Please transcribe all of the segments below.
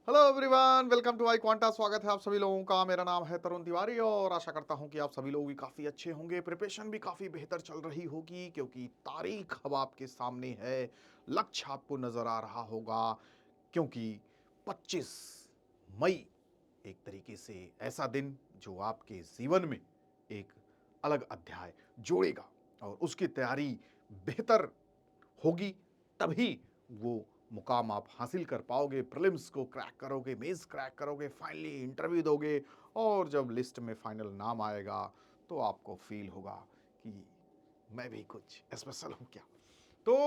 Hello everyone, welcome to iQuanta. स्वागत है आप सभी लोगों का। मेरा नाम है तरुण तिवारी और आशा करता हूं कि आप सभी लोग भी काफ़ी अच्छे होंगे। प्रिपरेशन भी काफ़ी बेहतर चल रही होगी क्योंकि तारीख अब आपके सामने है। लक्ष्य आपको नज़र आ रहा होगा क्योंकि 25 मई एक तरीके से ऐसा दिन जो आपके जीवन में एक अलग अध्याय जोड़ेगा और उसकी तैयारी बेहतर होगी, तभी वो मुकाम आप हासिल कर पाओगे। प्रीलिम्स को क्रैक करोगे, मेंस क्रैक करोगे, फाइनली इंटरव्यू दोगे और जब लिस्ट में फाइनल नाम आएगा तो आपको फील होगा कि मैं भी कुछ स्पेशल हूँ क्या। तो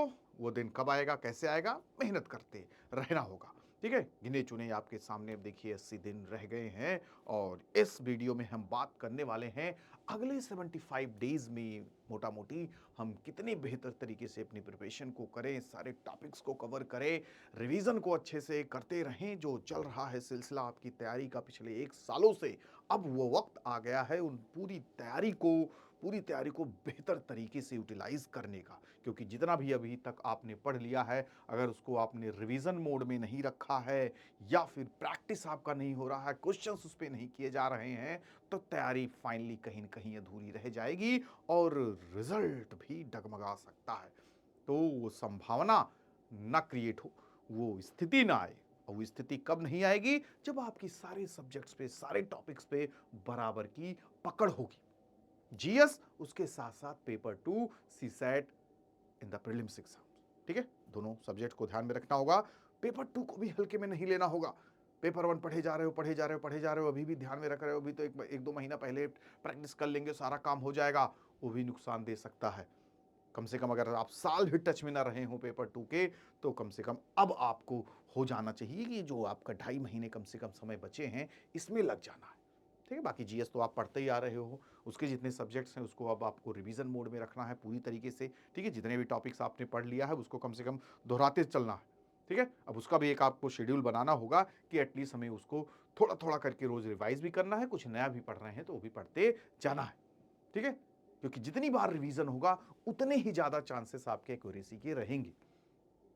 वो दिन कब आएगा, कैसे आएगा, मेहनत करते रहना होगा। ठीक है, गिने चुने आपके सामने अब देखिए 80 दिन रह गए हैं और इस वीडियो में हम बात करने वाले हैं अगले 75 डेज में मोटा मोटी हम कितने बेहतर तरीके से अपनी प्रिपरेशन को करें, सारे टॉपिक्स को कवर करें, रिवीजन को अच्छे से करते रहें। जो चल रहा है सिलसिला आपकी तैयारी का पिछले 1 सालों से, अब वो वक्त आ गया है उन पूरी तैयारी को बेहतर तरीके से यूटिलाइज करने का। क्योंकि जितना भी अभी तक आपने पढ़ लिया है, अगर उसको आपने रिवीजन मोड में नहीं रखा है या फिर प्रैक्टिस आपका नहीं हो रहा है, क्वेश्चंस उस पर नहीं किए जा रहे हैं, तो तैयारी फाइनली कहीं न कहीं अधूरी रह जाएगी और रिजल्ट भी डगमगा सकता है। तो वो संभावना ना क्रिएट हो, वो स्थिति ना आए। और वो स्थिति कब नहीं आएगी? जब आपकी सारे सब्जेक्ट्स पे, सारे टॉपिक्स पे बराबर की पकड़ होगी। जीएस, उसके साथ साथ paper 2 CSAT in the prelims exam. ठीक है, दोनों सब्जेक्ट को ध्यान में रखना होगा। पेपर 2 को भी हल्के में नहीं लेना होगा। पेपर 1 पढ़े जा रहे हो, पढ़े जा रहे हो, पढ़े जा रहे हो, अभी भी ध्यान में रख रहे हो, अभी तो एक दो महीना पहले प्रैक्टिस कर लेंगे, सारा काम हो जाएगा, वो भी नुकसान दे सकता है। कम से कम अगर आप साल भी टच में ना रहे हो पेपर 2 के, तो कम से कम अब आपको हो जाना चाहिए कि जो आपका 2.5 महीने कम से कम समय बचे हैं, इसमें लग जाना है। ठीक है, बाकी जीएस तो आप पढ़ते ही आ रहे हो, उसके जितने सब्जेक्ट्स हैं उसको अब आपको रिवीजन मोड में रखना है पूरी तरीके से। ठीक है, जितने भी टॉपिक्स आपने पढ़ लिया है उसको कम से कम दोहराते चलना है। ठीक है, अब उसका भी एक आपको शेड्यूल बनाना होगा कि एटलीस्ट हमें उसको थोड़ा थोड़ा करके रोज रिवाइज भी करना है, कुछ नया भी पढ़ रहे हैं तो वो भी पढ़ते जाना है। ठीक है, क्योंकि जितनी बार रिवीजन होगा उतने ही ज्यादा चांसेस आपके एक्यूरेसी के रहेंगे।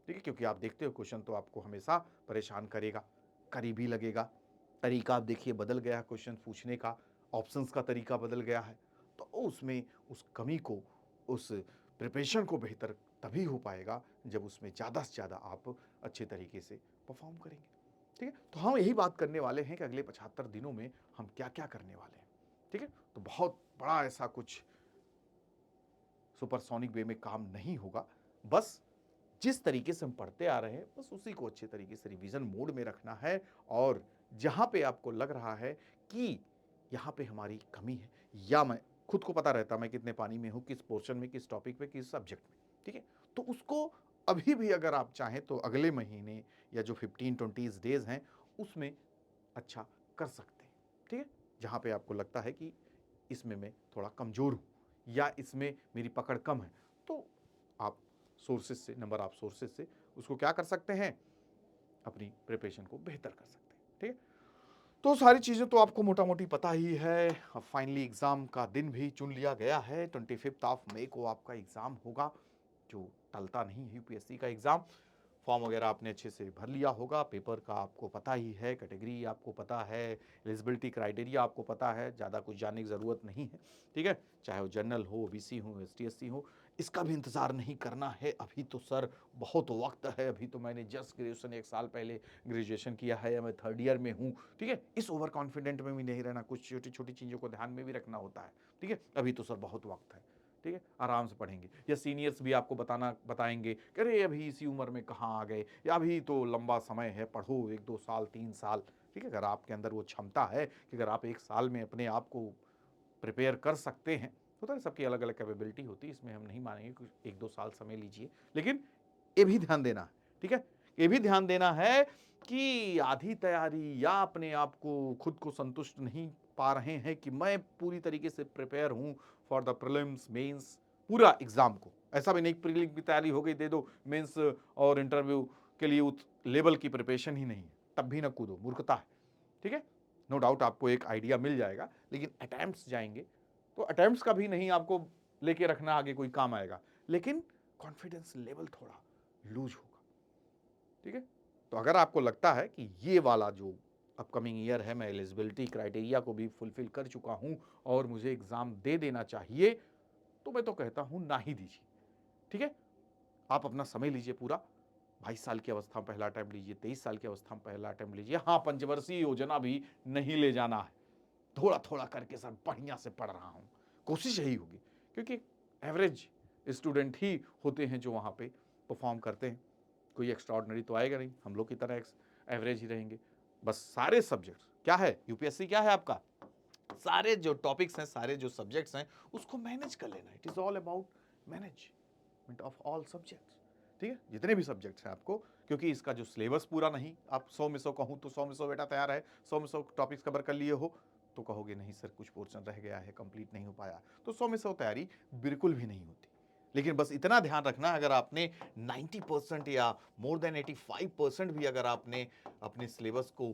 ठीक है, क्योंकि आप देखते हो क्वेश्चन तो आपको हमेशा परेशान करेगा, करीबी लगेगा। तरीका आप देखिए बदल गया है क्वेश्चन पूछने का, ऑप्शंस का तरीका बदल गया है। तो उसमें उस कमी को, उस प्रिपरेशन को बेहतर तभी हो पाएगा जब उसमें ज़्यादा से ज़्यादा आप अच्छे तरीके से परफॉर्म करेंगे। ठीक है, तो हम यही बात करने वाले हैं कि अगले 75 दिनों में हम क्या क्या करने वाले हैं। ठीक है, तो बहुत बड़ा ऐसा कुछ सुपरसोनिक वे में काम नहीं होगा। बस जिस तरीके से हम पढ़ते आ रहे हैं, बस उसी को अच्छे तरीके से रिवीजन मोड में रखना है। और जहां पे आपको लग रहा है कि यहाँ पे हमारी कमी है, या मैं खुद को पता रहता मैं कितने पानी में हूँ, किस पोर्शन में, किस टॉपिक में, किस सब्जेक्ट में। ठीक है, तो उसको अभी भी अगर आप चाहें तो अगले महीने या जो 15-20 डेज हैं उसमें अच्छा कर सकते हैं। ठीक है, जहाँ पे आपको लगता है कि इसमें मैं थोड़ा कमज़ोर हूँ या इसमें मेरी पकड़ कम है, तो आप सोर्सेज से, नंबर ऑफ सोर्सेज से उसको क्या कर सकते हैं, अपनी प्रिपरेशन को बेहतर कर सकते हैं। ठीक है, तो सारी चीज़ें तो आपको मोटा मोटी पता ही है। अब फाइनली एग्ज़ाम का दिन भी चुन लिया गया है, 25 मई को आपका एग्ज़ाम होगा, जो टलता नहीं है यूपीएससी का एग्ज़ाम। फॉर्म वगैरह आपने अच्छे से भर लिया होगा, पेपर का आपको पता ही है, कैटेगरी आपको पता है, एलिजिबिलिटी क्राइटेरिया आपको पता है, ज़्यादा कुछ जानने की ज़रूरत नहीं है। ठीक है, चाहे वो जनरल हो, ओबीसी हो, एसटी एससी हो, इसका भी इंतज़ार नहीं करना है। अभी तो सर बहुत वक्त है, अभी तो मैंने जस्ट ग्रेजुएशन 1 साल पहले ग्रेजुएशन किया है या मैं थर्ड ईयर में हूँ। ठीक है, इस ओवर कॉन्फिडेंट में भी नहीं रहना, कुछ छोटी छोटी चीज़ों को ध्यान में भी रखना होता है। ठीक है, अभी तो सर बहुत वक्त है। ठीक है, आराम से पढ़ेंगे, या सीनियर्स भी आपको बताएंगे कि अरे अभी इसी उम्र में कहाँ आ गए, या अभी तो लंबा समय है, पढ़ो 1-2 साल 3 साल। ठीक है, अगर आपके अंदर वो क्षमता है कि अगर आप 1 साल में अपने आप को प्रिपेयर कर सकते हैं, होता है सबकी अलग अलग कैपेबिलिटी होती है, इसमें हम नहीं मानेंगे कि 1-2 साल समय लीजिए, लेकिन ये भी ध्यान देना है। ठीक है, ये भी ध्यान देना है कि आधी तैयारी या अपने आप को खुद को संतुष्ट नहीं पा रहे हैं कि मैं पूरी तरीके से प्रिपेयर हूं फॉर द प्रीलिम्स मेंस पूरा एग्जाम को। ऐसा भी नहीं प्रीलिम की तैयारी हो गई, दे दो मेंस और इंटरव्यू के लिए उस लेवल की प्रिपरेशन ही नहीं है, तब भी ना कूदो, मूर्खता है। ठीक है, नो डाउट आपको एक आइडिया मिल जाएगा, लेकिन अटेम्प्ट्स जाएंगे तो अटेम्प्ट्स का भी नहीं आपको लेके रखना, आगे कोई काम आएगा, लेकिन कॉन्फिडेंस लेवल थोड़ा लूज होगा। ठीक है, तो अगर आपको लगता है कि ये वाला जो अपकमिंग ईयर है मैं एलिजिबिलिटी क्राइटेरिया को भी फुलफिल कर चुका हूं और मुझे एग्जाम दे देना चाहिए, तो मैं तो कहता हूं ना ही दीजिए। ठीक है, आप अपना समय लीजिए पूरा। 22 साल की अवस्था में पहला अटेम्प्ट लीजिए, 23 साल की अवस्था में पहला अटेम्प्ट लीजिए। हाँ, पंचवर्षीय योजना भी नहीं ले जाना है, थोड़ा थोड़ा करके सर बढ़िया से पढ़ रहा हूं, कोशिश यही होगी, क्योंकि एवरेज स्टूडेंट ही होते हैं जो वहां पे परफॉर्म करते हैं। कोई एक्स्ट्राऑर्डिनरी तो आएगा नहीं, हम लोग की तरह एवरेज ही रहेंगे। बस सारे सब्जेक्ट्स क्या है, यूपीएससी क्या है आपका, सारे जो टॉपिक्स हैं, सारे जो सब्जेक्ट्स हैं, उसको मैनेज कर लेना। It is all about management of all subjects. ठीक है, जितने भी सब्जेक्ट्स हैं आपको, क्योंकि इसका जो सिलेबस पूरा नहीं, आप 100 में 100 कहूँ तो 100 में 100 बेटा तैयार है, 100 में 100 टॉपिक्स कवर कर लिए हो, तो कहोगे नहीं सर कुछ पोर्शन रह गया है, कंप्लीट नहीं हो पाया, तो 100 में 100 तैयारी बिल्कुल भी नहीं होती। लेकिन बस इतना ध्यान रखना, अगर आपने 90% या मोर देन 85% भी अगर आपने अपने सिलेबस को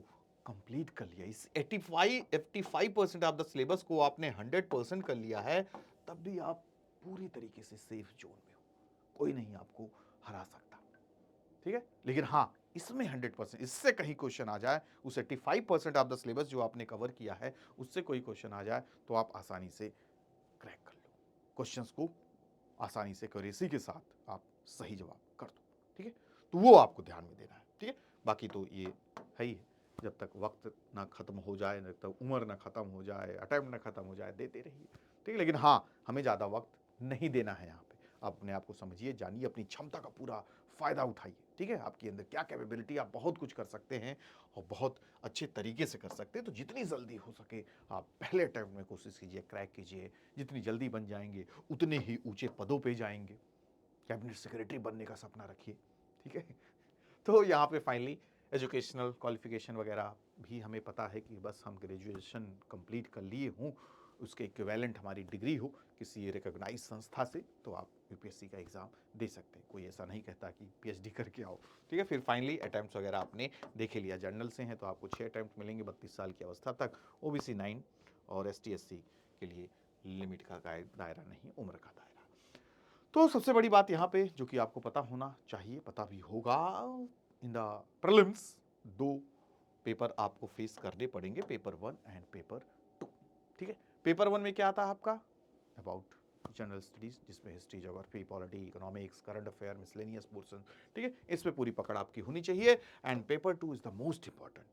कंप्लीट कर लिया, इस 85% ऑफ द सिलेबस को आपने 100% कर लिया है, तब भी आप पूरी तरीके से सेफ जोन में हो, कोई नहीं आपको हरा सकता। ठीक है, लेकिन हाँ, इसमें 100%, इससे कहीं क्वेश्चन आ जाए, उस 85% ऑफ द सिलेबस जो आपने कवर किया है उससे कोई क्वेश्चन आ जाए, तो आप आसानी से क्रैक कर लो क्वेश्चंस को, आसानी से क्यूरेसी के साथ आप सही जवाब कर दो। ठीक है, तो वो आपको ध्यान में देना है। ठीक है, बाकी तो ये है ही है, जब तक वक्त ना खत्म हो जाए, जब तक उम्र ना खत्म हो जाए, अटेम्प्ट ना खत्म हो जाए, देते रहिए। ठीक है, लेकिन हाँ, हमें ज़्यादा वक्त नहीं देना है यहाँ पे। आप अपने आप को समझिए, जानिए, अपनी क्षमता का पूरा फायदा उठाइए। ठीक है, आपके अंदर क्या कैपेबिलिटी, आप बहुत कुछ कर सकते हैं और बहुत अच्छे तरीके से कर सकते हैं। तो जितनी जल्दी हो सके आप पहले अटेम्प्ट में कोशिश कीजिए, क्रैक कीजिए। जितनी जल्दी बन जाएंगे उतने ही ऊंचे पदों पे जाएंगे। कैबिनेट सेक्रेटरी बनने का सपना रखिए। ठीक है, तो यहाँ पे फाइनली एजुकेशनल क्वालिफिकेशन वगैरह भी हमें पता है कि बस हम ग्रेजुएशन कंप्लीट कर लिए हों, उसके इक्विवेलेंट हमारी डिग्री हो किसी रिकॉग्नाइज संस्था से, तो आप यूपीएससी का एग्ज़ाम दे सकते हैं। कोई ऐसा नहीं कहता कि पीएचडी करके आओ। ठीक है, फिर फाइनली अटैम्प्ट्स वगैरह आपने देखे लिया, जर्नल से हैं तो आपको 6 अटैम्प्ट मिलेंगे 32 साल की अवस्था तक, ओबीसी 9 और एसटी एससी के लिए लिमिट का दायरा नहीं, उम्र का दायरा। तो सबसे बड़ी बात यहाँ पे जो कि आपको पता होना चाहिए, पता भी होगा, इन द प्रीलिम्स 2 पेपर आपको फेस करने पड़ेंगे, पेपर 1 एंड पेपर 2। ठीक है, पेपर 1 में क्या आता है आपका, अबाउट जनरल स्टडीज, जिसमें history, geography, polity, economics, current affair, miscellaneous portion. ठीक है, इस पे पूरी पकड़ आपकी होनी चाहिए। And paper 2 is the most important,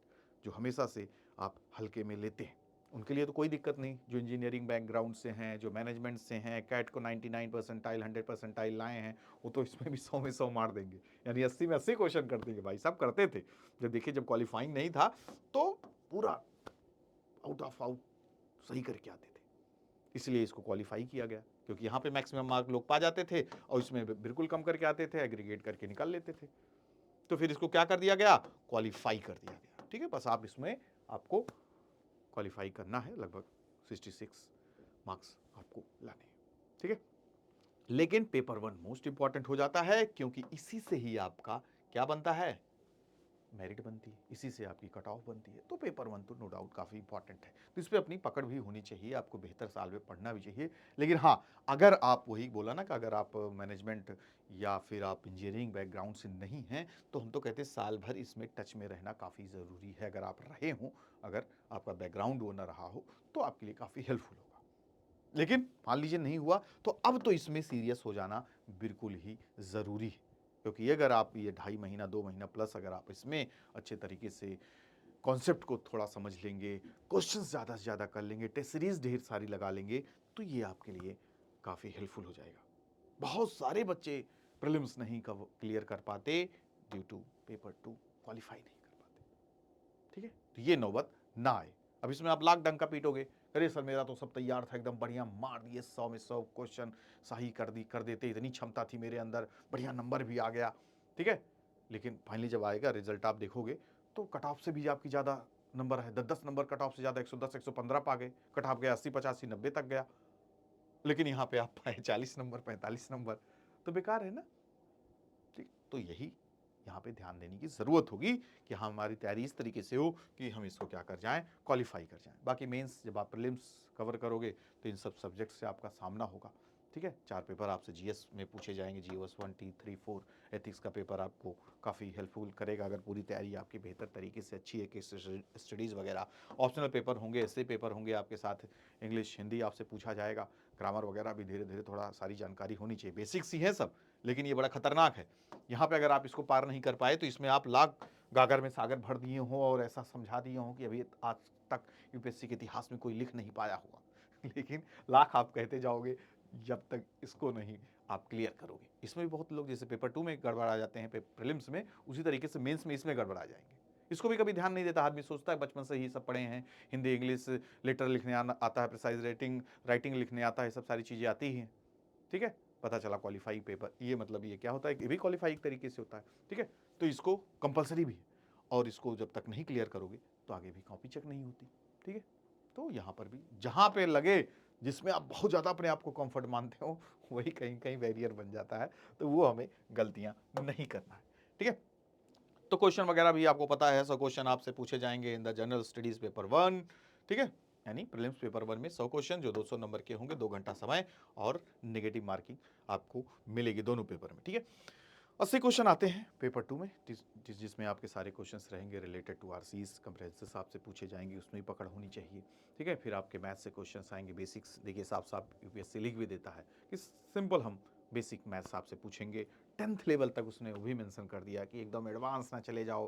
जो हमेशा से आप हल्के में लेते हैं। उनके लिए तो कोई दिक्कत नहीं, जो इंजीनियरिंग बैकग्राउंड से हैं, जो मैनेजमेंट से हैं, कैट को 99 परसेंटाइल 100 परसेंटाइल लाए हैं, वो तो इसमें भी 100 में 100 मार देंगे, यानी 80 में 80 क्वेश्चन कर देंगे। भाई सब करते थे, जब देखिए जब क्वालिफाइंग नहीं था तो पूरा आउट ऑफ आउट सही करके आते थे, इसलिए इसको क्वालिफाई किया गया, क्योंकि यहाँ पे मैक्सिमम मार्क लोग पा जाते थे और इसमें बिल्कुल कम करके आते थे, एग्रीगेट करके निकाल लेते थे। तो फिर इसको क्या कर दिया गया, क्वालिफाई कर दिया गया। ठीक है, बस आप इसमें आपको क्वालिफाई करना है, लगभग 66 मार्क्स आपको लाने हैं। ठीक है, लेकिन पेपर 1 मोस्ट इंपॉर्टेंट हो जाता है, क्योंकि इसी से ही आपका क्या बनता है, मेरिट बनती है, इसी से आपकी कट ऑफ बनती है। तो पेपर 1 तो नो डाउट काफ़ी इंपॉर्टेंट है, तो इस पर अपनी पकड़ भी होनी चाहिए, आपको बेहतर साल में पढ़ना भी चाहिए। लेकिन हाँ, अगर आप वही बोला ना कि अगर आप मैनेजमेंट या फिर आप इंजीनियरिंग बैकग्राउंड से नहीं हैं, तो हम तो कहते हैं साल भर इसमें टच में रहना काफ़ी ज़रूरी है। अगर आप रहे हों, अगर आपका बैकग्राउंड वो ना रहा हो, तो आपके लिए काफ़ी हेल्पफुल होगा। लेकिन मान लीजिए नहीं हुआ, तो अब तो इसमें सीरियस हो जाना बिल्कुल ही ज़रूरी है, क्योंकि अगर आप ये 2.5 महीना 2 महीना प्लस अगर आप इसमें अच्छे तरीके से कॉन्सेप्ट को थोड़ा समझ लेंगे, क्वेश्चंस ज़्यादा से ज़्यादा कर लेंगे, टेस्ट सीरीज ढेर सारी लगा लेंगे, तो ये आपके लिए काफ़ी हेल्पफुल हो जाएगा। बहुत सारे बच्चे प्रीलिम्स नहीं क्लियर कर पाते ड्यू टू पेपर 2 क्वालिफाई नहीं कर पाते। ठीक है, तो ये नौबत ना आए। अब इसमें आप लाख डंका पीटोगे, अरे सर मेरा तो सब तैयार था, एकदम बढ़िया मार दिए, 100 में 100 क्वेश्चन सही कर देते, इतनी क्षमता थी मेरे अंदर, बढ़िया नंबर भी आ गया। ठीक है, लेकिन फाइनली जब आएगा रिजल्ट आप देखोगे तो कट ऑफ से भी आपकी ज़्यादा नंबर है, 10-10 नंबर कट ऑफ से ज़्यादा, 110 115 पा गए, कट ऑफ गया 80 85 90 तक गया, लेकिन यहाँ पे आप पाए 40 नंबर 45 नंबर, तो बेकार है ना। ठीक, तो यही यहाँ पे ध्यान देने की ज़रूरत होगी कि हाँ, हमारी तैयारी इस तरीके से हो कि हम इसको क्या कर जाएं, क्वालिफाई कर जाएं। बाकी मेंस जब आप प्रीलिम्स कवर करोगे तो इन सब सब्जेक्ट से आपका सामना होगा। ठीक है। 4 पेपर आपसे जीएस में पूछे जाएंगे, जीएस 1, 2, 3, 4। एथिक्स का पेपर आपको काफ़ी हेल्पफुल करेगा अगर पूरी तैयारी आपकी बेहतर तरीके से अच्छी है, केस स्टडीज़ वगैरह। ऑप्शनल पेपर होंगे, ऐसे पेपर होंगे आपके साथ, इंग्लिश हिंदी आपसे पूछा जाएगा, ग्रामर वगैरह भी धीरे धीरे थोड़ा सारी जानकारी होनी चाहिए। बेसिक्स ही है सब, लेकिन ये बड़ा खतरनाक है। यहाँ पे अगर आप इसको पार नहीं कर पाए तो इसमें आप लाख गागर में सागर भर दिए हों और ऐसा समझा दिए हों कि अभी आज तक यूपीएससी के इतिहास में कोई लिख नहीं पाया होगा। लेकिन लाख आप कहते जाओगे जब तक इसको नहीं आप क्लियर करोगे। इसमें भी बहुत लोग जैसे पेपर 2 में गड़बड़ा जाते हैं प्रीलिम्स में, उसी तरीके से मेंस में इसमें गड़बड़ा जाएंगे। इसको भी कभी ध्यान नहीं देता आदमी, सोचता है बचपन से ही सब पढ़े हैं, हिंदी इंग्लिश लेटर लिखने आता है, प्रिसाइज राइटिंग लिखने आता है, सब सारी चीज़ें आती ही हैं। ठीक है, पता चला क्वालिफाई पेपर, ये मतलब ये क्या होता है, ये भी क्वालिफाई एक तरीके से होता है। ठीक है, तो इसको कंपलसरी भी है और इसको जब तक नहीं क्लियर करोगे तो आगे भी कॉपी चेक नहीं होती। ठीक है, तो यहाँ पर भी जहाँ पे लगे जिसमें आप बहुत ज़्यादा अपने आप को कंफर्ट मानते हो वही कहीं कहीं बैरियर बन जाता है, तो वो हमें गलतियाँ नहीं करना है। ठीक है, तो क्वेश्चन वगैरह भी आपको पता है, 100 क्वेश्चन आपसे पूछे जाएंगे in the general studies paper 1। ठीक है, यानी प्रीलिम्स पेपर 1 में 100 क्वेश्चन जो 200 नंबर के होंगे, 2 घंटा समय और नेगेटिव मार्किंग आपको मिलेगी दोनों पेपर में। ठीक है, 80 क्वेश्चन आते हैं पेपर 2 में, जिसमें आपके सारे क्वेश्चंस रहेंगे रिलेटेड टू आरसीज, कंप्रेहेंसिव आपसे पूछे जाएंगे, उसमें भी पकड़ होनी चाहिए। ठीक है, फिर आपके मैथ्स से क्वेश्चंस आएंगे, बेसिक्स देखिए साफ साफ यूपीएससी लिख भी देता है कि सिंपल हम बेसिक मैथ्स आपसे पूछेंगे। 10th लेवल तक उसने वो भी मेंशन कर दिया कि एकदम एडवांस ना चले जाओ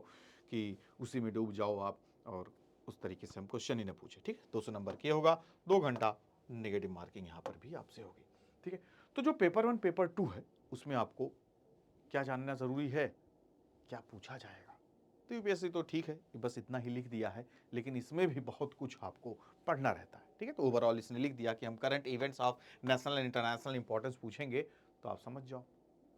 कि उसी में डूब जाओ आप, और उस तरीके से हम क्वेश्चन ही ना पूछे। ठीक है, 200 नंबर के होगा, 2 घंटा नेगेटिव मार्किंग यहाँ पर भी आपसे होगी। ठीक है, तो जो पेपर 1 पेपर 2 है उसमें आपको क्या जानना जरूरी है, क्या पूछा जाएगा। तो यूपीएससी तो ठीक है, बस इतना ही लिख दिया है, लेकिन इसमें भी बहुत कुछ आपको पढ़ना रहता है। ठीक है, तो ओवरऑल इसने लिख दिया कि हम current events of national and international importance पूछेंगे, तो आप समझ जाओ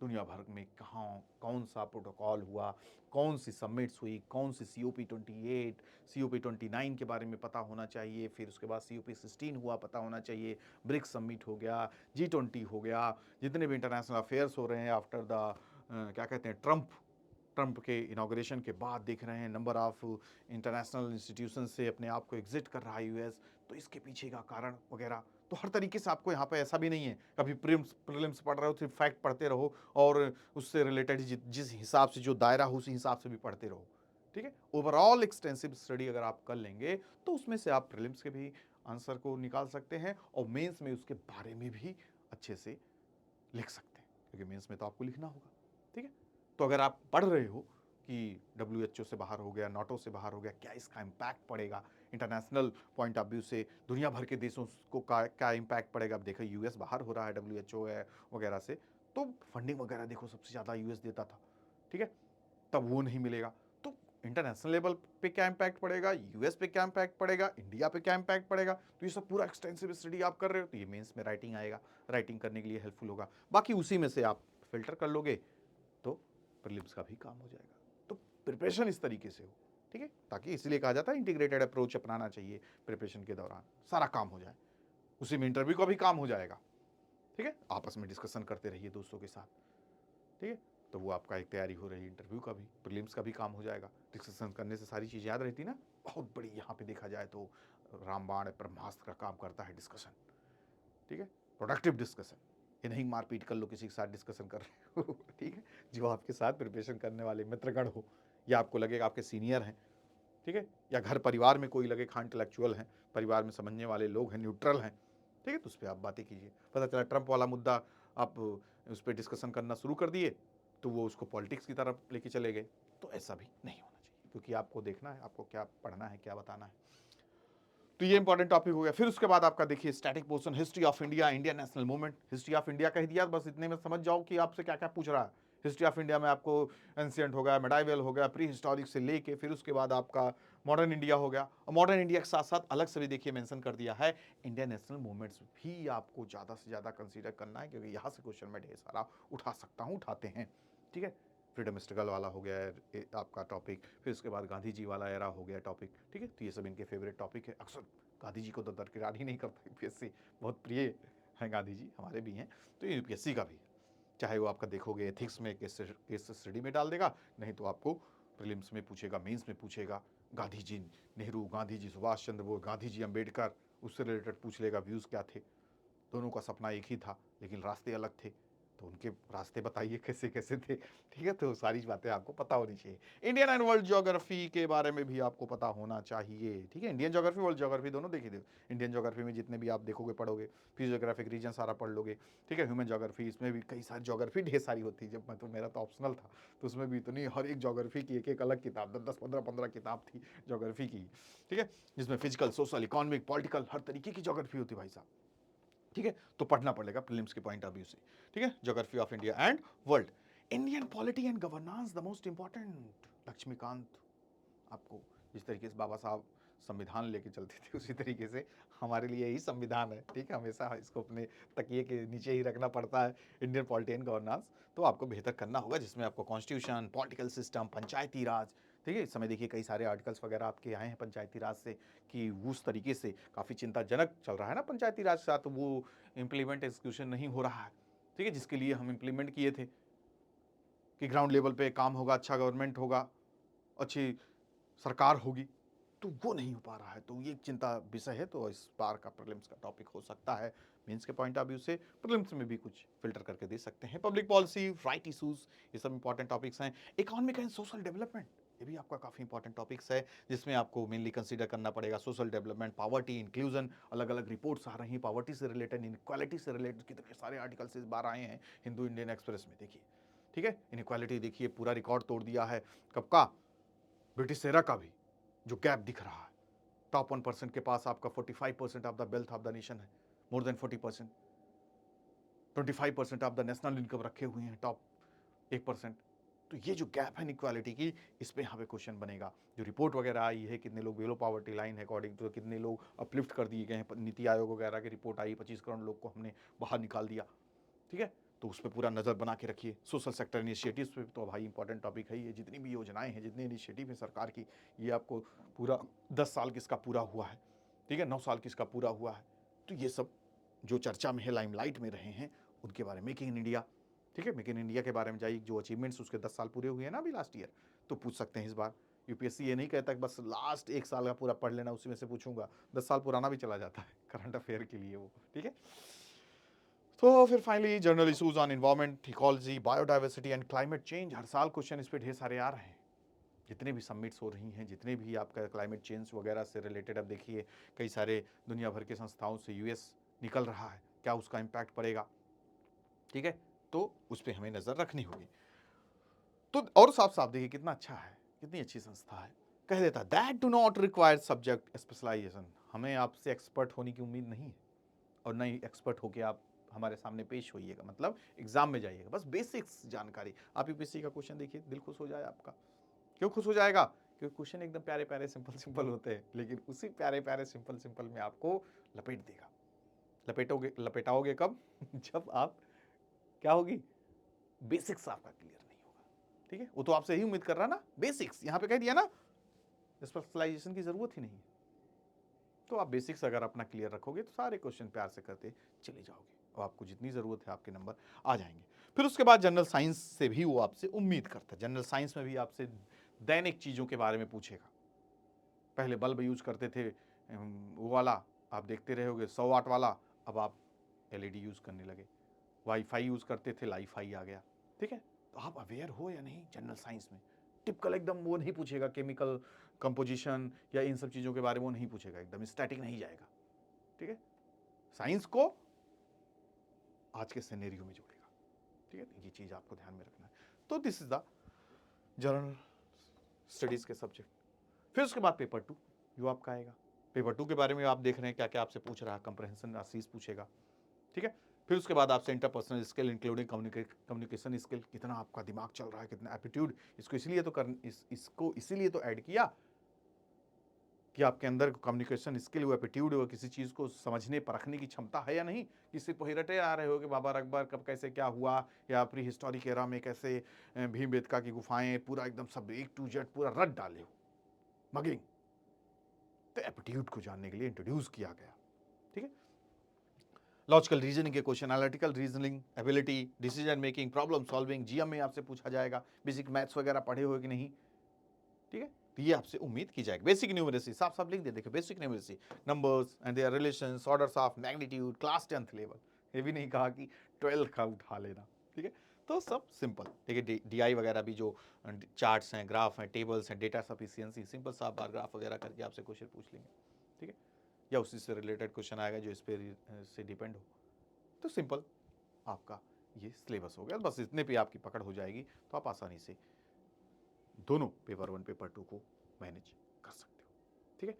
दुनिया भर में कहाँ कौन सा प्रोटोकॉल हुआ, कौन सी समिट्स हुई, कौन सी COP28, COP29 के बारे में पता होना चाहिए, फिर उसके बाद COP16 हुआ पता होना चाहिए, ब्रिक्स समिट हो गया, G20 हो गया, जितने भी इंटरनेशनल अफेयर्स हो रहे हैं आफ्टर द क्या कहते हैं ट्रंप के इनाग्रेशन के बाद देख रहे हैं नंबर ऑफ इंटरनेशनल इंस्टीट्यूशन से अपने आप को एग्जिट कर रहा है यूएस, तो इसके पीछे का कारण वगैरह तो हर तरीके से आपको यहाँ पे ऐसा भी नहीं है कभी प्रीलिम्स पढ़ रहे हो सिर्फ फैक्ट पढ़ते रहो और उससे रिलेटेड जिस हिसाब से जो दायरा हो उसी हिसाब से भी पढ़ते रहो। ठीक है, ओवरऑल एक्सटेंसिव स्टडी अगर आप कर लेंगे तो उसमें से आप प्रीलिम्स के भी आंसर को निकाल सकते हैं और मेंस में उसके बारे में भी अच्छे से लिख सकते हैं, क्योंकि मेंस में तो आपको लिखना होगा। ठीक है, तो अगर आप पढ़ रहे हो कि WHO से बाहर हो गया, नाटो से बाहर हो गया, क्या इसका इम्पैक्ट पड़ेगा इंटरनेशनल पॉइंट ऑफ व्यू से, दुनिया भर के देशों को क्या इम्पैक्ट पड़ेगा। अब देखो यूएस बाहर हो रहा है WHO वगैरह से, तो फंडिंग वगैरह देखो सबसे ज़्यादा यूएस देता था। ठीक है, तब वो नहीं मिलेगा, तो इंटरनेशनल लेवल पे क्या इम्पैक्ट पड़ेगा, यूएस पे क्या इम्पैक्ट पड़ेगा, इंडिया पे क्या इम्पैक्ट पड़ेगा, तो ये सब पूरा एक्सटेंसिव स्टडी आप कर रहे हो तो ये मेंस में राइटिंग आएगा, राइटिंग करने के लिए हेल्पफुल होगा। बाकी उसी में से आप फिल्टर कर लोगे तो प्रीलिम्स का भी काम हो जाएगा। तो प्रिपरेशन इस तरीके से हो, ठीक है, ताकि इसलिए कहा जाता है इंटीग्रेटेड अप्रोच अपनाना चाहिए प्रिपरेशन के दौरान, सारा काम हो जाए, उसी में इंटरव्यू का भी काम हो जाएगा। ठीक है, आपस में डिस्कशन करते रहिए दोस्तों के साथ। ठीक है, तो वो आपका एक तैयारी हो रही है इंटरव्यू का भी, प्रीलिम्स का भी काम हो जाएगा। डिस्कशन करने से सारी चीज़ याद रहती ना, बहुत बड़ी यहाँ पे देखा जाए तो रामबाण ब्रह्मास्त्र का काम करता है डिस्कशन। ठीक है, प्रोडक्टिव डिस्कशन, ये नहीं मारपीट कर लो किसी के साथ डिस्कशन कर रहे हो। ठीक है, जो आपके साथ प्रिपरेशन करने वाले मित्रगण हो या आपको लगेगा आपके सीनियर हैं, ठीक है, या घर परिवार में कोई लगे खान इंटेलेक्चुअल हैं, परिवार में समझने वाले लोग हैं, न्यूट्रल हैं, ठीक है, तो उस पर आप बातें कीजिए। पता चला ट्रंप वाला मुद्दा आप उस पर डिस्कशन करना शुरू कर दिए तो वो उसको पॉलिटिक्स की तरफ लेके चले गए, तो ऐसा भी नहीं होना चाहिए, क्योंकि आपको देखना है आपको क्या पढ़ना है, क्या बताना है। तो ये इंपॉर्टेंट टॉपिक हो गया। फिर उसके बाद आपका देखिए static portion, history of India, Indian national movement. History of India कह दिया, बस इतने में समझ जाओ कि आपसे क्या क्या पूछ रहा है। हिस्ट्री ऑफ इंडिया में आपको एंशियंट हो गया, मेडाइवल हो गया, प्री हिस्टोरिक से लेके फिर उसके बाद आपका मॉडर्न इंडिया हो गया, और मॉडर्न इंडिया के साथ साथ अलग से भी देखिए मेंशन कर दिया है इंडियन नेशनल मूवमेंट्स भी आपको ज़्यादा से ज़्यादा कंसीडर करना है, क्योंकि यहाँ से क्वेश्चन में ढेर सारा उठा सकता हूँ, उठाते हैं। ठीक है, फ्रीडम स्ट्रगल वाला हो गया आपका टॉपिक, फिर उसके बाद गांधी जी वाला एरा हो गया टॉपिक। ठीक है, तो ये सब इनके फेवरेट टॉपिक है। अक्सर गांधी जी को तो दरकिरार ही नहीं करता यूपीएससी, बहुत प्रिय हैं गांधी जी, हमारे भी हैं, तो ये यूपीएससी का भी है। चाहे वो आपका देखोगे एथिक्स में केस स्टडी में डाल देगा, नहीं तो आपको प्रीलिम्स में पूछेगा, मेंस में पूछेगा, गांधी जी नेहरू, गांधी जी सुभाष चंद्र बोस, गांधी जी अम्बेडकर, उससे रिलेटेड पूछ लेगा व्यूज़ क्या थे। दोनों का सपना एक ही था, लेकिन रास्ते अलग थे। तो उनके रास्ते बताइए कैसे-कैसे थे, ठीक है? तो सारी बातें आपको पता होनी चाहिए। इंडियन एंड वर्ल्ड ज्योग्राफी के बारे में भी आपको पता होना चाहिए, ठीक है? इंडियन ज्योग्राफी, वर्ल्ड ज्योग्राफी दोनों देखिए दे इंडियन ज्योग्राफी में जितने भी आप देखोगे, पढ़ोगे, फिजियोग्राफिक रीजन सारा पढ़ लोगे, ठीक है? ह्यूमन ज्योग्राफी, इसमें भी कई सारी ज्योग्राफी ढेर सारी होती है। जब मैं तो मेरा तो ऑप्शनल था, तो उसमें भी इतनी हर एक ज्योग्राफी की एक-एक अलग किताब 10-10, 15-15 किताब थी ज्योग्राफी की, ठीक है? जिसमें फिजिकल, सोशल, इकोनॉमिक, पॉलिटिकल हर तरीके की ज्योग्राफी होती है भाई साहब। ठीक है, तो पढ़ना पड़ेगा प्रीलिम्स के पॉइंट ऑफ व्यू से, ठीक है? Geography of India and world. Indian polity and governance the most important. Laxmikanth, आपको जिस तरीके से बाबा साहब संविधान लेके चलते थे उसी तरीके से हमारे लिए यही संविधान है, ठीक है? हमेशा इसको अपने तकिए के नीचे ही रखना पड़ता है। इंडियन पॉलिटी एंड गवर्नेंस तो आपको बेहतर करना होगा, जिसमें आपको कॉन्स्टिट्यूशन, पॉलिटिकल सिस्टम, पंचायती राज, ठीक है? इस समय देखिए कई सारे आर्टिकल्स वगैरह आपके आए हैं पंचायती राज से, कि उस तरीके से काफ़ी चिंताजनक चल रहा है ना पंचायती राज के साथ, वो इम्प्लीमेंट एग्जीक्यूशन नहीं हो रहा है, ठीक है? जिसके लिए हम इम्प्लीमेंट किए थे कि ग्राउंड लेवल पे काम होगा, अच्छा गवर्नमेंट होगा, अच्छी सरकार होगी, तो वो नहीं हो पा रहा है। तो ये एक चिंता विषय है, तो इस बार का प्रीलिम्स का टॉपिक हो सकता है। मेंस के पॉइंट ऑफ व्यू से प्रीलिम्स में भी कुछ फिल्टर करके दे सकते हैं। पब्लिक पॉलिसी, राइट इश्यूज, ये सब इंपॉर्टेंट टॉपिक्स हैं। इकोनॉमिक एंड सोशल डेवलपमेंट, ये भी आपका काफ़ी इंपॉर्टेंट टॉपिक्स है, जिसमें आपको मेनली कंसीडर करना पड़ेगा सोशल डेवलपमेंट, पॉवर्टी, इंक्लूजन, अलग अलग रिपोर्ट्स आ रही हैं पॉवर्टी से रिलेटेड, इनक्वालिटी से रिलेटेड, कितने सारे आर्टिकल्स इस बार आए हैं हिंदू इंडियन एक्सप्रेस में, देखिए, ठीक है? इनक्वालिटी देखिए पूरा रिकॉर्ड तोड़ दिया है, कब का? ब्रिटिश एरा का भी, जो गैप दिख रहा है। टॉप 1% के पास आपका 45% of the wealth of the nation है, more than 40%, 25% of the national income रखे हुए हैं टॉप 1%। तो ये जो गैप है इनक्वालिटी की, इस पे यहाँ पे क्वेश्चन बनेगा। जो रिपोर्ट वगैरह आई है, कितने लोग बिलो पॉवर्टी लाइन है अकॉर्डिंग टू, कितने लोग अपलिफ्ट कर दिए गए हैं, नीति आयोग वगैरह की रिपोर्ट आई, 25 करोड़ लोग को हमने बाहर निकाल दिया, ठीक है? तो उस पर पूरा नज़र बना के रखिए। सोशल सेक्टर इनिशिएटिव्स पे तो भाई इंपॉर्टेंट टॉपिक है ये, जितनी भी योजनाएं हैं, जितने इनिशिएटिव हैं सरकार की, ये आपको पूरा 10 साल किसका पूरा हुआ है, ठीक है? 9 साल किसका पूरा हुआ है, तो ये सब जो चर्चा में है, लाइमलाइट में रहे हैं, उनके बारे में। मेक इन इंडिया, ठीक है? मेक इन इंडिया के बारे में जाइए, जो अचीवमेंट्स उसके 10 साल पूरे हुए हैं ना अभी लास्ट ईयर, तो पूछ सकते हैं इस बार। यूपीएससी ये नहीं कहता कि बस लास्ट 1 साल का पूरा पढ़ लेना, उसी में से पूछूंगा। 10 साल पुराना भी चला जाता है करंट अफेयर के लिए वो, ठीक है? तो फिर finally general issues on environment, ecology, biodiversity and climate change. हर साल क्वेश्चन इस पे ढेर सारे आ रहे हैं। जितने भी सबमिट्स हो रही हैं, जितने भी आपका क्लाइमेट चेंज वगैरह से रिलेटेड, अब देखिए कई सारे दुनिया भर के संस्थाओं से यूएस निकल रहा है, क्या उसका इम्पैक्ट पड़ेगा, ठीक है? तो उस पर हमें नज़र रखनी होगी। तो और साफ साफ देखिए कितना अच्छा है, कितनी अच्छी संस्था है। कह देता that do not require subject specialisation, हमें आपसे एक्सपर्ट होने की उम्मीद नहीं है, और नहीं एक्सपर्ट होके आप हमारे सामने पेश होइएगा, मतलब एग्जाम में जाइएगा, बस बेसिक्स जानकारी। आप यूपीएससी का क्वेश्चन देखिए, दिल खुश हो जाए आपका। क्यों खुश हो जाएगा? क्योंकि क्वेश्चन एकदम प्यारे प्यारे सिंपल सिंपल होते हैं, लेकिन उसी प्यारे प्यारे सिंपल सिंपल में आपको लपेट देगा। लपेटोगे, लपेटाओगे कब? जब आप, क्या होगी, बेसिक्स आपका क्लियर नहीं होगा, ठीक है? वो तो आपसे ही उम्मीद कर रहा ना, बेसिक्स यहाँ पे कह दिया ना, स्पेशलाइजेशन की जरूरत ही नहीं है। तो आप बेसिक्स अगर अपना क्लियर रखोगे तो सारे क्वेश्चन प्यार से करते चले जाओगे, और आपको जितनी ज़रूरत है आपके नंबर आ जाएंगे। फिर उसके बाद जनरल साइंस से भी वो आपसे उम्मीद करता है। जनरल साइंस में भी आपसे दैनिक चीज़ों के बारे में पूछेगा। पहले बल्ब यूज करते थे, वो वाला आप देखते रहोगे 100 वाट वाला, अब आप एलईडी यूज करने लगे। वाईफाई यूज करते थे, लाईफाई आ गया, ठीक है? तो आप अवेयर हो या नहीं जनरल साइंस में? टिपिकल एकदम वो नहीं पूछेगा, केमिकल कंपोजिशन या इन सब चीज़ों के बारे में वो नहीं पूछेगा, एकदम स्टैटिक नहीं जाएगा, ठीक है? साइंस को आज के सिनेरियो में जोड़ेगा, ठीक है? ये चीज़ आपको ध्यान में रखना है। तो this is the general studies के सब्जेक्ट। फिर उसके बाद पेपर 2 जो आपका आएगा। पेपर 2 के बारे में आप देख रहे हैं क्या क्या आपसे पूछ रहा है। कंप्रहेंशन आशीष पूछेगा, ठीक है? फिर उसके बाद आपसे interpersonal skill including communication skill, कितना आपका दिमाग चल रहा है, कितना एप्टीट्यूड। इसको इसलिए तो इसको इसीलिए तो ऐड किया कि आपके अंदर कम्युनिकेशन स्किल हो, एप्टीट्यूड हो, किसी चीज़ को समझने परखने की क्षमता है या नहीं। किसी को रटे आ रहे हो कि बाबर अकबर कब कैसे क्या हुआ, या प्री हिस्टोरिक एरा में कैसे भीमबेटका की गुफाएं, पूरा एकदम सब A to Z पूरा रट डाले हो, मगिंग। तो एप्टीट्यूड को जानने के लिए इंट्रोड्यूस किया गया, ठीक है? लॉजिकल रीजनिंग के question, analytical reasoning ability, decision making, problem solving, GM में आपसे पूछा जाएगा। बेसिक मैथ्स वगैरह पढ़े हो कि नहीं, ठीक है? तो ये आपसे उम्मीद की जाएगी। बेसिक न्यूमरेसी साफ साफ लिख दे, देखिए basic numeracy, numbers and their relations, orders of magnitude, class 10th level. ये भी नहीं कहा कि 12th का उठा लेना, ठीक है। तो सब सिंपल, ठीक है। डीआई वगैरह भी जो चार्ट्स हैं, ग्राफ हैं, टेबल्स हैं, डेटा सफिशिएंसी, सिंपल सा बार ग्राफ वगैरह करके आपसे क्वेश्चन पूछ लेंगे, ठीक है। या उसी से रिलेटेड क्वेश्चन आएगा जो इस पर से डिपेंड हो। तो सिंपल आपका ये सिलेबस हो गया। बस इतने पे आपकी पकड़ हो जाएगी तो आप आसानी से दोनों पेपर 1 पेपर 2 को मैनेज कर सकते हो, ठीक है।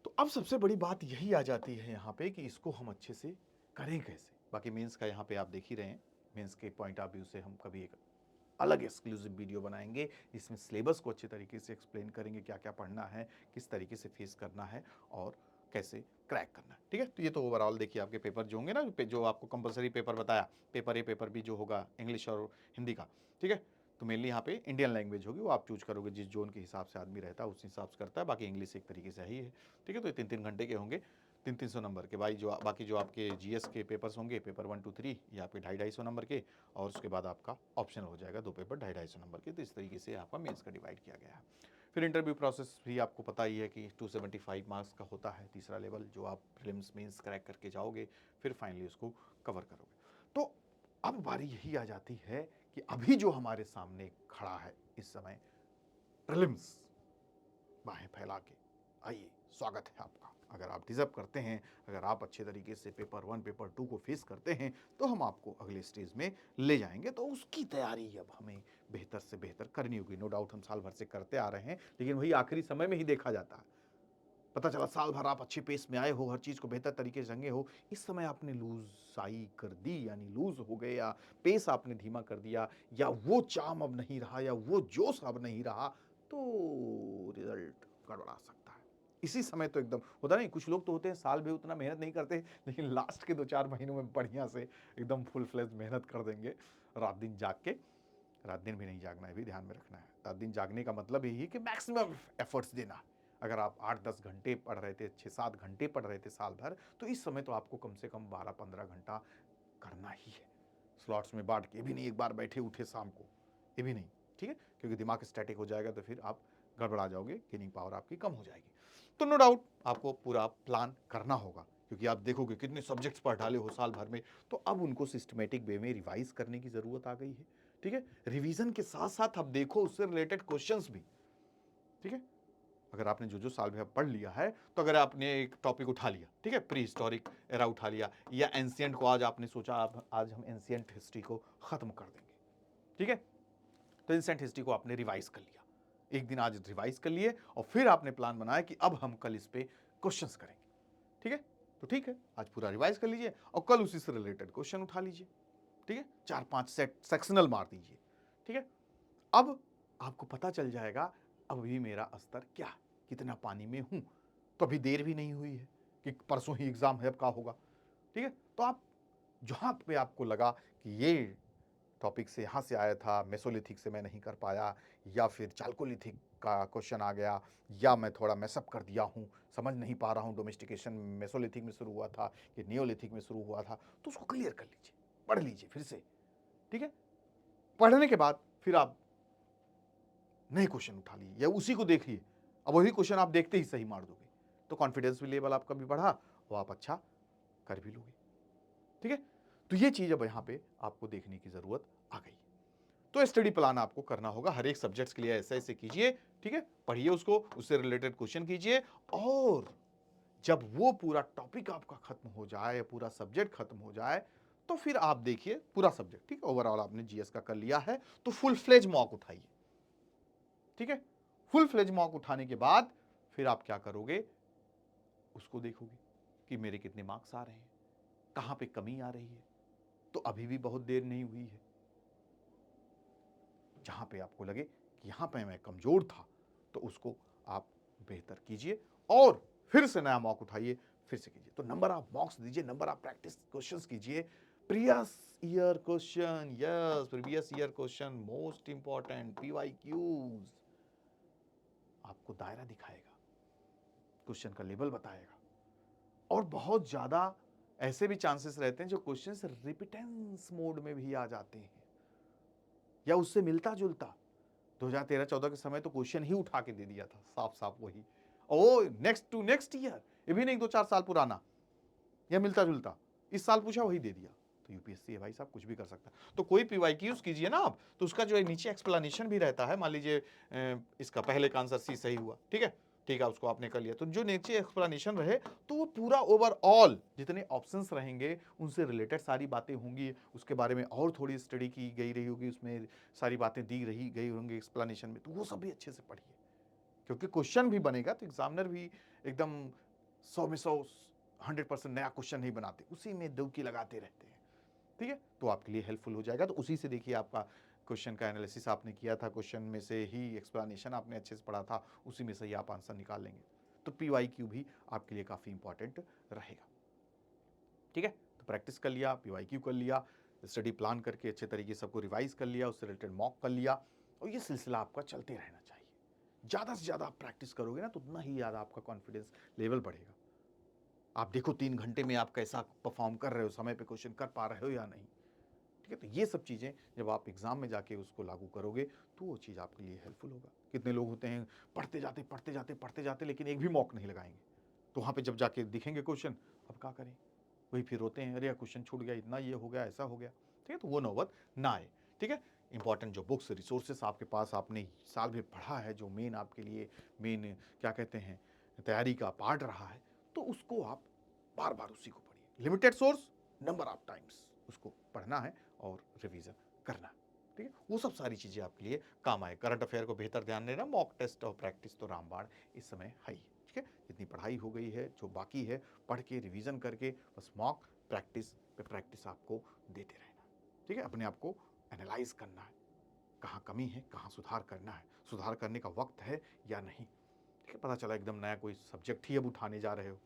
तो अब सबसे बड़ी बात यही आ जाती है यहाँ पे कि इसको हम अच्छे से करें कैसे। बाकी मेंस का यहाँ पे आप देख ही रहे हैं, मेंस के पॉइंट ऑफ व्यू से हम कभी एक अलग एक्सक्लूसिव वीडियो बनाएंगे, इसमें सिलेबस को अच्छे तरीके से एक्सप्लेन करेंगे, क्या क्या पढ़ना है, किस तरीके से फेस करना है और कैसे क्रैक करना है, ठीक है। तो ये तो ओवरऑल देखिए आपके पेपर जो होंगे ना, जो आपको कंपलसरी पेपर बताया, पेपर ए पेपर बी जो होगा इंग्लिश और हिंदी का, ठीक है। तो मेनली यहाँ पे इंडियन लैंग्वेज होगी, वो आप चूज करोगे जिस जोन के हिसाब से आदमी रहता है उस हिसाब से करता है। बाकी इंग्लिश एक तरीके से ही है, ठीक है। तो 3-3 घंटे के होंगे, 300-300 नंबर के। बाकी जो आपके जीएस के पेपर्स होंगे, पेपर 1 2 3 ये आपके 250-250 नंबर के, और उसके बाद आपका ऑप्शनल हो जाएगा 2 पेपर 250-250 नंबर के। तो इस तरीके से आपका मेंस का डिवाइड किया गया है। फिर इंटरव्यू प्रोसेस भी आपको पता ही है कि 275 मार्क्स का होता है तीसरा लेवल, जो आप प्रीलिम्स मेंस क्रैक करके जाओगे, फिर फाइनली उसको कवर करोगे। तो अब बारी यही आ जाती है कि अभी जो हमारे सामने खड़ा है इस समय प्रीलिम्स, बाहें फैला के आइए, स्वागत है आपका। अगर आप डिजर्व करते हैं, अगर आप अच्छे तरीके से पेपर 1 पेपर 2 को फेस करते हैं, तो हम आपको अगले स्टेज में ले जाएंगे। तो उसकी तैयारी अब हमें बेहतर से बेहतर करनी होगी। नो डाउट हम साल भर से करते आ रहे हैं, लेकिन वही आखिरी समय में ही देखा जाता है। पता चला साल भर आप अच्छे पेस में आए हो, हर चीज को बेहतर तरीके से जंगे हो, इस समय आपने लूजाई कर दी, यानी लूज हो गए, या पेस आपने धीमा कर दिया, या वो चाम अब नहीं रहा, या वो जोश अब नहीं रहा, तो रिजल्ट गड़बड़ा सकता है। इसी समय तो एकदम होता नहीं, कुछ लोग तो होते हैं साल भर उतना मेहनत नहीं करते, लेकिन लास्ट के 2-4 महीनों में बढ़िया से एकदम फुल फ्लेज मेहनत कर देंगे, रात दिन जाग के। रात दिन भी नहीं जागना है, भी ध्यान में रखना है। रात दिन जागने का मतलब यही है कि मैक्सिमम एफर्ट्स देना है। अगर आप 8-10 घंटे पढ़ रहे थे, 6-7 घंटे पढ़ रहे थे साल भर, तो इस समय तो आपको कम से कम 12-15 घंटा करना ही है, स्लॉट्स में बांट के। भी नहीं एक बार बैठे उठे शाम को, ये भी नहीं, ठीक है। क्योंकि दिमाग स्टैटिक हो जाएगा तो फिर आप गड़बड़ा जाओगे, गेनिंग पावर आपकी कम हो जाएगी। तो नो डाउट आपको पूरा प्लान करना होगा, क्योंकि आप देखोगे कितने सब्जेक्ट्स पढ़ डाले हो साल भर में, तो अब उनको सिस्टमेटिक वे में रिवाइज करने की जरूरत आ गई है, ठीक है। रिवीजन के साथ साथ अब देखो उससे रिलेटेड क्वेश्चंस भी, ठीक है। अगर आपने जो जो साल भर पढ़ लिया है, तो अगर आपने एक टॉपिक उठा लिया, ठीक है, प्री हिस्टोरिक एरा उठा लिया, या एंशिएंट को आज आपने सोचा आज हम एंशिएंट हिस्ट्री को खत्म कर देंगे, ठीक है। तो एंशिएंट हिस्ट्री को आपने रिवाइज कर लिया, एक दिन आज रिवाइज कर लिए, और फिर आपने प्लान बनाया कि अब हम कल इस पे क्वेश्चंस करेंगे, ठीक है। तो ठीक है, आज पूरा रिवाइज कर लीजिए और कल उसी से रिलेटेड क्वेश्चन उठा लीजिए, ठीक है। 4-5 सेक्शनल मार दीजिए, ठीक है। अब आपको पता चल जाएगा अभी मेरा स्तर क्या है, कितना पानी में हूं। तो अभी देर भी नहीं हुई है कि परसों ही एग्जाम है, अब का होगा, ठीक है। तो आप जहां पे आपको लगा कि ये टॉपिक से यहाँ से आया था, मेसोलिथिक से मैं नहीं कर पाया, या फिर चाल्कोलिथिक का क्वेश्चन आ गया, या मैं थोड़ा मैसअप कर दिया हूँ, समझ नहीं पा रहा हूँ डोमेस्टिकेशन मेसोलिथिक में शुरू हुआ था कि नियोलिथिक में शुरू हुआ था, तो उसको क्लियर कर लीजिए, पढ़ लीजिए फिर से, ठीक है। पढ़ने के बाद फिर आप नए क्वेश्चन उठा लीजिए या उसी को देखिए। अब वही क्वेश्चन आप देखते ही सही मार दोगे, तो कॉन्फिडेंस भी लेवल आपका भी बढ़ा और आप अच्छा कर भी लोगे, ठीक है। तो ये चीज अब यहां पे आपको देखने की जरूरत आ गई। तो स्टडी प्लान आपको करना होगा, हर एक सब्जेक्ट्स के लिए ऐसे ऐसे कीजिए, ठीक है। पढ़िए उसको, उससे रिलेटेड क्वेश्चन कीजिए, और जब वो पूरा टॉपिक आपका खत्म हो जाए, पूरा सब्जेक्ट खत्म हो जाए, तो फिर आप देखिए पूरा सब्जेक्ट, ठीक है। ओवरऑल आपने जीएस का कर लिया है, तो फुल फ्लेज मॉक उठाइए, ठीक है। फुल फ्लेज मॉक उठाने के बाद फिर आप क्या करोगे, उसको देखोगे कि मेरे कितने मार्क्स आ रहे हैं, कहां पे कमी आ रही है। तो अभी भी बहुत देर नहीं हुई है, जहां पे आपको लगे कि यहां पे मैं कमजोर था, तो उसको आप बेहतर कीजिए और फिर से नया मॉक उठाइए, फिर से कीजिए। तो नंबर ऑफ मॉक्स दीजिए, नंबर ऑफ प्रैक्टिस क्वेश्चंस कीजिए। Previous year question, yes previous year question most important, PYQs आपको दायरा दिखाएगा, क्वेश्चन का लेवल बताएगा। और बहुत ज्यादा ऐसे भी चांसेस रहते हैं जो क्वेश्चन रिपीटेंस मोड में भी आ जाते हैं या उससे मिलता जुलता, 2013-14 के समय तो क्वेश्चन ही उठा के दे दिया था, साफ-साफ वही। ओ नेक्स्ट टू नेक्स्ट ईयर, ये भी नहीं 2-4 साल पुराना या मिलता-जुलता, इस साल पूछा वही दे दिया। तो यूपीएससी है भाई साहब, कुछ भी कर सकता है। तो कोई पीवाईक्यूज कीजिए ना आप, तो उसका जो है नीचे एक्सप्लेनेशन भी रहता है। मान लीजिए इसका पहले का आंसर सी सही हुआ, ठीक है, ठीक है, उसको आपने कर लिया, तो जो नीचे एक्सप्लेनेशन रहे तो वो पूरा ओवरऑल जितने ऑप्शंस रहेंगे उनसे रिलेटेड सारी बातें होंगी, उसके बारे में और थोड़ी स्टडी की गई रही होगी, उसमें सारी बातें दी रही गई होंगी एक्सप्लेनेशन में, तो वो सब भी अच्छे से पढ़िए, क्योंकि क्वेश्चन भी बनेगा तो एग्जामिनर भी एकदम 100 में 100 100% नया क्वेश्चन नहीं बनाते, उसी में डुबकी लगाते रहते हैं, ठीक है, तो आपके लिए हेल्पफुल हो जाएगा। तो उसी से देखिए आपका क्वेश्चन का एनालिसिस आपने किया था, क्वेश्चन में से ही एक्सप्लेनेशन आपने अच्छे से पढ़ा था, उसी में से ही आप आंसर निकाल लेंगे। तो पीवाईक्यू भी आपके लिए काफ़ी इंपॉर्टेंट रहेगा, ठीक है। तो प्रैक्टिस कर लिया, पीवाईक्यू कर लिया, स्टडी प्लान करके अच्छे तरीके से सबको रिवाइज कर लिया, उससे रिलेटेड मॉक कर लिया, और ये सिलसिला आपका चलते रहना चाहिए। ज़्यादा से ज़्यादा आप प्रैक्टिस करोगे ना तो उतना ही ज़्यादा आपका कॉन्फिडेंस लेवल बढ़ेगा। आप देखो 3 घंटे में आप कैसा परफॉर्म कर रहे हो, समय पे क्वेश्चन कर पा रहे हो या नहीं, ठीक है। तो ये सब चीज़ें जब आप एग्जाम में जाके उसको लागू करोगे तो वो चीज़ आपके लिए हेल्पफुल होगा। कितने लोग होते हैं पढ़ते जाते लेकिन एक भी मॉक नहीं लगाएंगे, तो वहाँ पे जब जाके दिखेंगे क्वेश्चन, अब क्या करें, वही फिर रोते हैं, अरे क्वेश्चन छूट गया, इतना ये हो गया, ऐसा हो गया, ठीक है। तो वो नौबत ना आए, ठीक है। इंपॉर्टेंट जो बुक्स रिसोर्सेस आपके पास आपने साल में पढ़ा है, जो मेन आपके लिए मेन क्या कहते हैं तैयारी का पार्ट रहा है, तो उसको आप बार बार उसी को पढ़िए। Limited source, number of times उसको पढ़ना है और रिवीजन करना है, ठीक है। वो सब सारी चीज़ें आपके लिए काम आए। करंट अफेयर को बेहतर ध्यान देना, मॉक टेस्ट और प्रैक्टिस तो रामबाण इस समय है ही, ठीक है। जितनी पढ़ाई हो गई है, जो बाकी है पढ़ के रिवीजन करके बस मॉक प्रैक्टिस पे प्रैक्टिस आपको देते रहना, ठीक है। अपने आप को एनालाइज करना है, कहाँ कमी है, कहाँ सुधार करना है, सुधार करने का वक्त है या नहीं, ठीक है। पता चला एकदम नया कोई सब्जेक्ट ही अब उठाने जा रहे हो,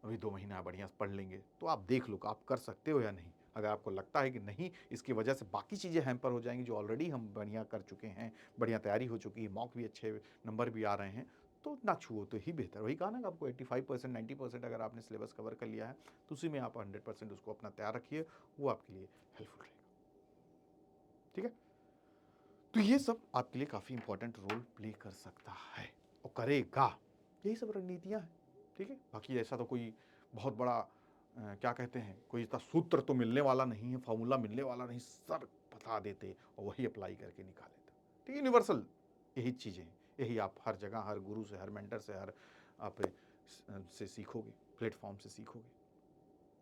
अभी 2 महीना बढ़िया से पढ़ लेंगे, तो आप देख लो आप कर सकते हो या नहीं। अगर आपको लगता है कि नहीं, इसकी वजह से बाकी चीज़ें हैम्पर हो जाएंगी जो ऑलरेडी हम बढ़िया कर चुके हैं, बढ़िया तैयारी हो चुकी है, मॉक भी अच्छे नंबर भी आ रहे हैं, तो ना छुओ तो ही बेहतर। वही कहा ना कि आपको 85% 90% अगर आपने सिलेबस कवर कर लिया है तो उसी में आप 100% उसको अपना तैयार रखिए, वो आपके लिए हेल्पफुल रहेगा, ठीक है। तो ये सब आपके लिए काफ़ी इंपॉर्टेंट रोल प्ले कर सकता है और करेगा। यही सब रणनीतियाँ हैं, ठीक है। बाकी ऐसा तो कोई बहुत बड़ा क्या कहते हैं, कोई इतना सूत्र तो मिलने वाला नहीं है, फॉर्मूला मिलने वाला नहीं, सब बता देते और वही अप्लाई करके निकाल लेते, ठीक है। यूनिवर्सल यही चीज़ें हैं, यही आप हर जगह हर गुरु से, हर मेंटर से, हर आप से सीखोगे, प्लेटफॉर्म से सीखोगे,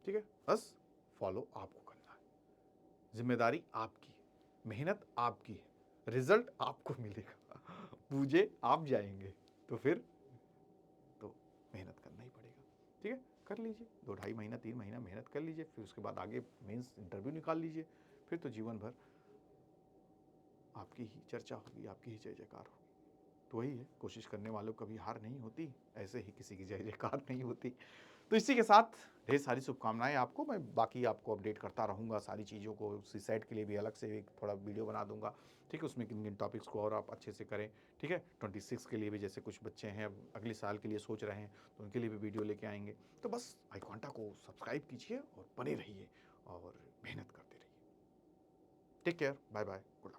ठीक है। बस फॉलो आपको करना है, जिम्मेदारी आपकी है, मेहनत आपकी है, रिजल्ट आपको मिलेगा, पूजे आप जाएंगे, तो फिर तो मेहनत करना ही पड़ेगा, ठीक है। कर लीजिए 2-2.5 महीना 3 महीना मेहनत कर लीजिए, फिर उसके बाद आगे मेंस इंटरव्यू निकाल लीजिए, फिर तो जीवन भर आपकी ही चर्चा होगी, आपकी ही जय जयकार होगी। तो वही है, कोशिश करने वालों को कभी हार नहीं होती, ऐसे ही किसी की जय जयकार नहीं होती। तो इसी के साथ ढेर सारी शुभकामनाएं आपको। मैं बाकी आपको अपडेट करता रहूँगा सारी चीज़ों को, सीसैट के लिए भी अलग से एक थोड़ा वीडियो बना दूंगा, ठीक है। उसमें किन किन टॉपिक्स को और आप अच्छे से करें, ठीक है। 26 के लिए भी जैसे कुछ बच्चे हैं अब अगले साल के लिए सोच रहे हैं, तो उनके लिए भी वीडियो लेके आएंगे। तो बस iQuanta को सब्सक्राइब कीजिए और बने रहिए और मेहनत करते रहिए। Take care, bye bye, good